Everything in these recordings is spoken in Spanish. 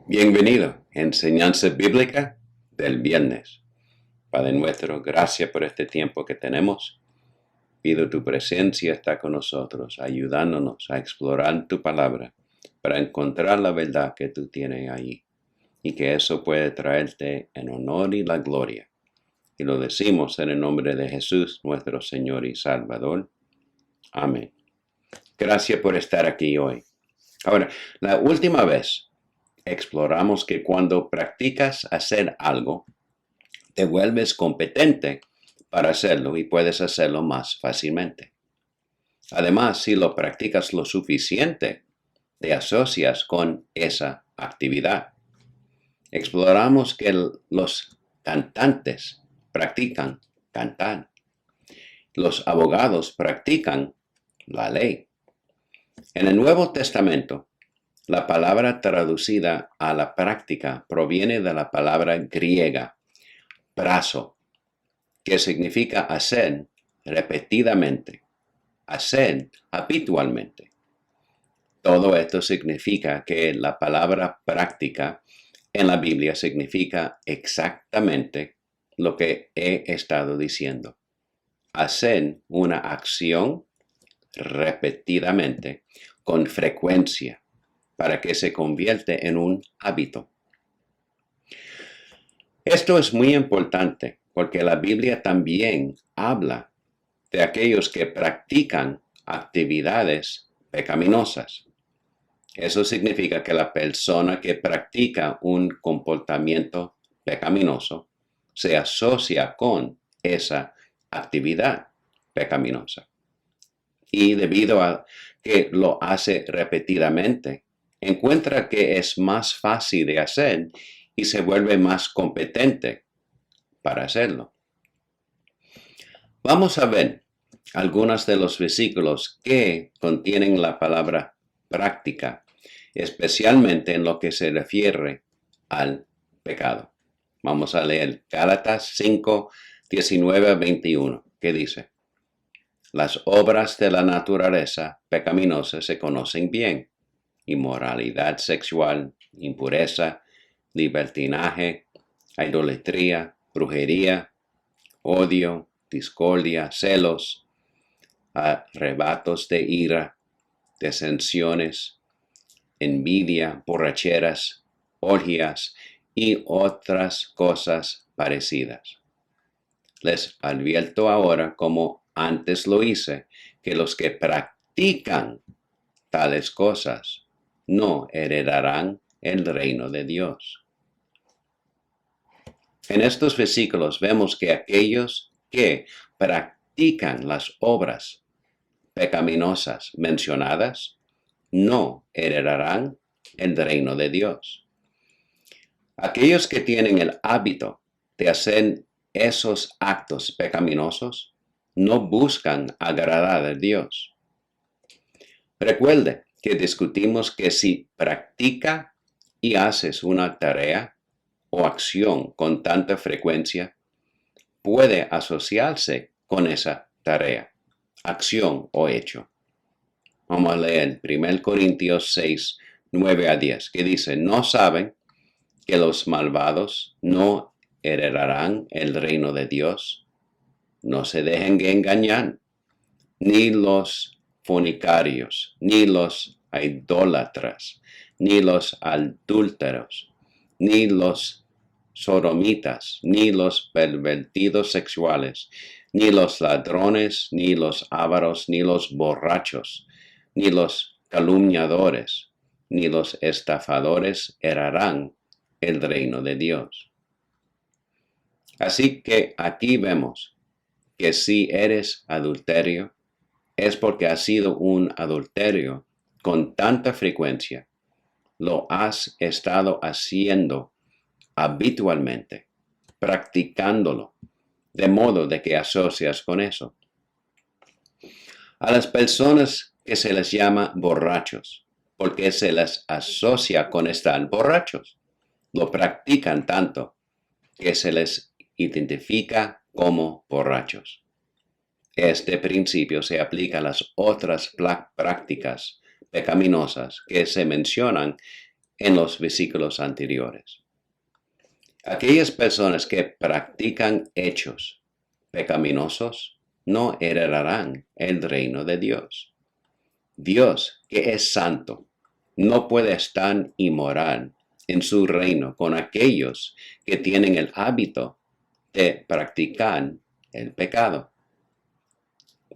Bienvenido a Enseñanza Bíblica del Viernes. Padre nuestro, gracias por este tiempo que tenemos. Pido tu presencia está con nosotros, ayudándonos a explorar tu palabra para encontrar la verdad que tú tienes ahí y que eso puede traerte en honor y la gloria. Y lo decimos en el nombre de Jesús, nuestro Señor y Salvador. Amén. Gracias por estar aquí hoy. Ahora, la última vez exploramos que cuando practicas hacer algo, te vuelves competente para hacerlo y puedes hacerlo más fácilmente. Además, si lo practicas lo suficiente, te asocias con esa actividad. Exploramos que los cantantes practican cantar. Los abogados practican la ley. En el Nuevo Testamento, la palabra traducida a la práctica proviene de la palabra griega prazo, que significa hacer repetidamente, hacer habitualmente. Todo esto significa que la palabra práctica en la Biblia significa exactamente lo que he estado diciendo. Hacer una acción repetidamente, con frecuencia, para que se convierta en un hábito. Esto es muy importante porque la Biblia también habla de aquellos que practican actividades pecaminosas. Eso significa que la persona que practica un comportamiento pecaminoso se asocia con esa actividad pecaminosa. Y debido a que lo hace repetidamente, encuentra que es más fácil de hacer y se vuelve más competente para hacerlo. Vamos a ver algunos de los versículos que contienen la palabra práctica, especialmente en lo que se refiere al pecado. Vamos a leer Gálatas 5, 19 a 21, que dice: las obras de la naturaleza pecaminosa se conocen bien: inmoralidad sexual, impureza, libertinaje, idolatría, brujería, odio, discordia, celos, arrebatos de ira, disensiones, envidia, borracheras, orgías y otras cosas parecidas. Les advierto ahora, como antes lo hice, que los que practican tales cosas no heredarán el reino de Dios. En estos versículos vemos que aquellos que practican las obras pecaminosas mencionadas no heredarán el reino de Dios. Aquellos que tienen el hábito de hacer esos actos pecaminosos no buscan agradar a Dios. Recuerde que discutimos que si practica y haces una tarea o acción con tanta frecuencia, puede asociarse con esa tarea, acción o hecho. Vamos a leer 1 Corintios 6, 9 a 10, que dice: ¿no saben que los malvados no heredarán el reino de Dios? No se dejen engañar, ni los fornicarios, ni los idólatras, ni los adúlteros, ni los sodomitas, ni los pervertidos sexuales, ni los ladrones, ni los ávaros, ni los borrachos, ni los calumniadores, ni los estafadores heredarán el reino de Dios. Así que aquí vemos que si eres adulterio, es porque has sido un adulterio con tanta frecuencia. Lo has estado haciendo habitualmente, practicándolo, de modo de que asocias con eso. A las personas que se les llama borrachos, porque se les asocia con estar borrachos, lo practican tanto que se les identifica como borrachos. Este principio se aplica a las otras prácticas pecaminosas que se mencionan en los versículos anteriores. Aquellas personas que practican hechos pecaminosos no heredarán el reino de Dios. Dios, que es santo, no puede estar inmoral en su reino con aquellos que tienen el hábito de practicar el pecado.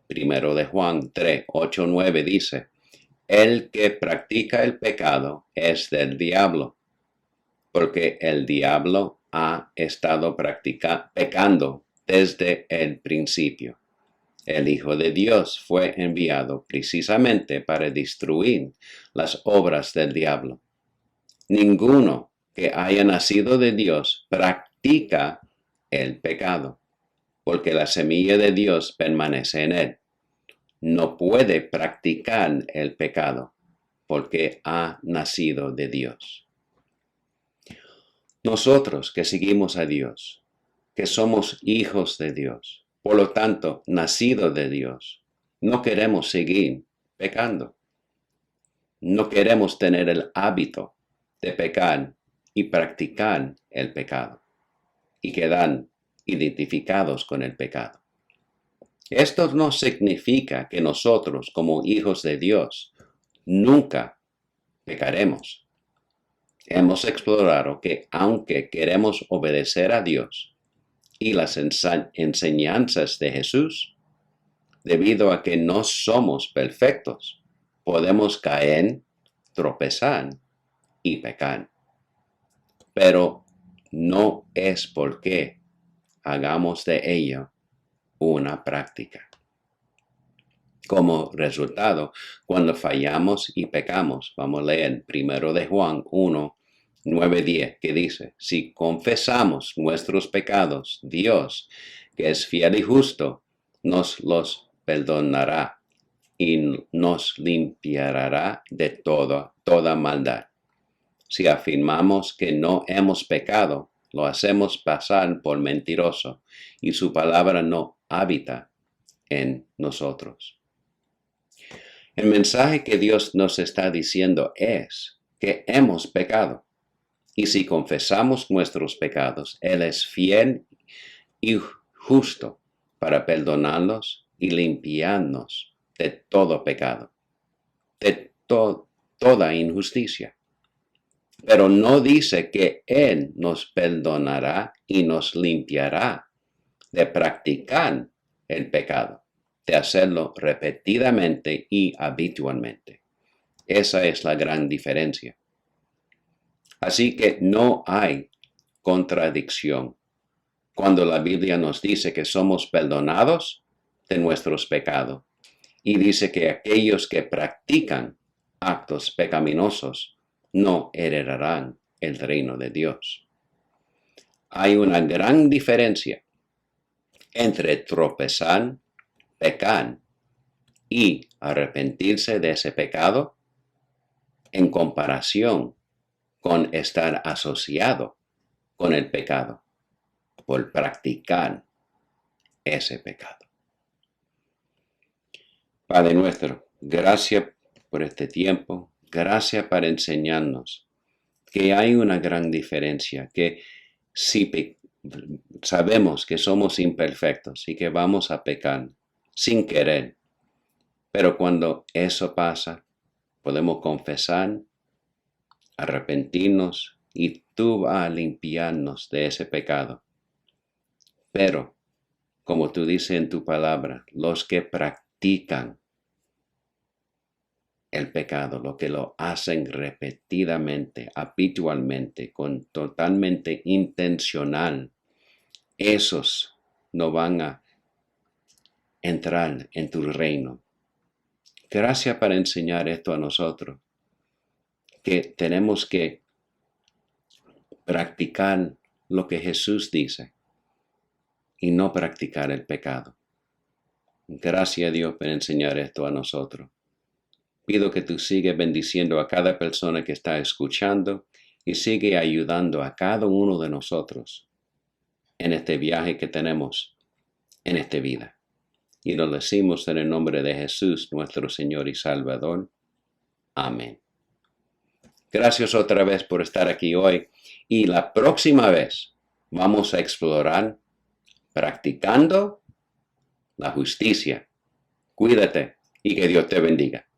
Primero de Juan 3, 8, 9 dice, el que practica el pecado es del diablo, porque el diablo ha estado pecando desde el principio. El Hijo de Dios fue enviado precisamente para destruir las obras del diablo. Ninguno que haya nacido de Dios practica el pecado, porque la semilla de Dios permanece en él. No puede practicar el pecado, porque ha nacido de Dios. Nosotros que seguimos a Dios, que somos hijos de Dios, por lo tanto, nacidos de Dios, no queremos seguir pecando. No queremos tener el hábito de pecar y practicar el pecado y quedar identificados con el pecado. Esto no significa que nosotros, como hijos de Dios, nunca pecaremos. Hemos explorado que aunque queremos obedecer a Dios y las enseñanzas de Jesús, debido a que no somos perfectos, podemos caer, tropezar y pecar. Pero no es porque hagamos de ello una práctica. Como resultado, cuando fallamos y pecamos, vamos a leer 1 de Juan 1, 9, 10, que dice, si confesamos nuestros pecados, Dios, que es fiel y justo, nos los perdonará y nos limpiará de toda maldad. Si afirmamos que no hemos pecado, lo hacemos pasar por mentiroso y su palabra no habita en nosotros. El mensaje que Dios nos está diciendo es que hemos pecado. Y si confesamos nuestros pecados, Él es fiel y justo para perdonarnos y limpiarnos de todo pecado, de toda injusticia. Pero no dice que Él nos perdonará y nos limpiará de practicar el pecado, de hacerlo repetidamente y habitualmente. Esa es la gran diferencia. Así que no hay contradicción cuando la Biblia nos dice que somos perdonados de nuestros pecados y dice que aquellos que practican actos pecaminosos no heredarán el reino de Dios. Hay una gran diferencia entre tropezar, pecar y arrepentirse de ese pecado en comparación con estar asociado con el pecado por practicar ese pecado. Padre nuestro, gracias por este tiempo, gracias por enseñarnos que hay una gran diferencia, que si sabemos que somos imperfectos y que vamos a pecar sin querer, pero cuando eso pasa, podemos confesar, arrepentirnos y tú vas a limpiarnos de ese pecado. Pero, como tú dices en tu palabra, los que practican el pecado, lo que lo hacen repetidamente, habitualmente, con totalmente intencional, esos no van a entrar en tu reino. Gracias por enseñar esto a nosotros, que tenemos que practicar lo que Jesús dice y no practicar el pecado. Gracias a Dios por enseñar esto a nosotros. Pido que tú sigas bendiciendo a cada persona que está escuchando y sigue ayudando a cada uno de nosotros en este viaje que tenemos en esta vida. Y lo decimos en el nombre de Jesús, nuestro Señor y Salvador. Amén. Gracias otra vez por estar aquí hoy. Y la próxima vez vamos a explorar practicando la justicia. Cuídate y que Dios te bendiga.